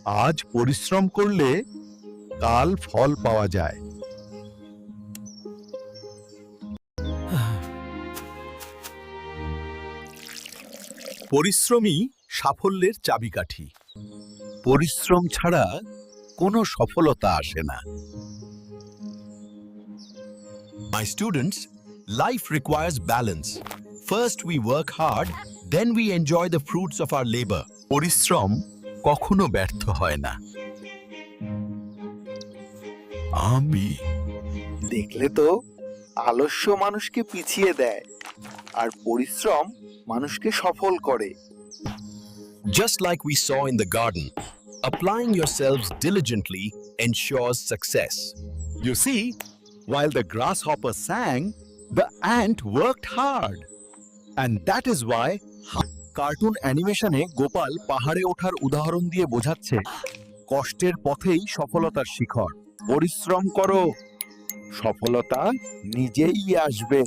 আজ পরিশ্রম করলে কাল ফল পাওয়া যায়। পরিশ্রমই সাফল্যের চাবিকাঠি। পরিশ্রম ছাড়া কোনো সফলতা আসে না। My students, life requires balance. First we work hard, then we enjoy the fruits of our labor. পরিশ্রম কখনো ব্যর্থ হয় না। আমি দেখলে তো, আলস্য মানুষকে পিছিয়ে দেয় আর পরিশ্রম মানুষকে সফল করে। Just like we saw in the garden, applying yourselves diligently ensures success. You see, while the grasshopper sang, the ant worked hard. And that is why cartoon অ্যানিমেশনে গোপাল পাহাড়ে ওঠার উদাহরণ দিয়ে বোঝাচ্ছে কষ্টের পথেই সফলতার শিখর। পরিশ্রম করো, সফলতা নিজেই আসবে।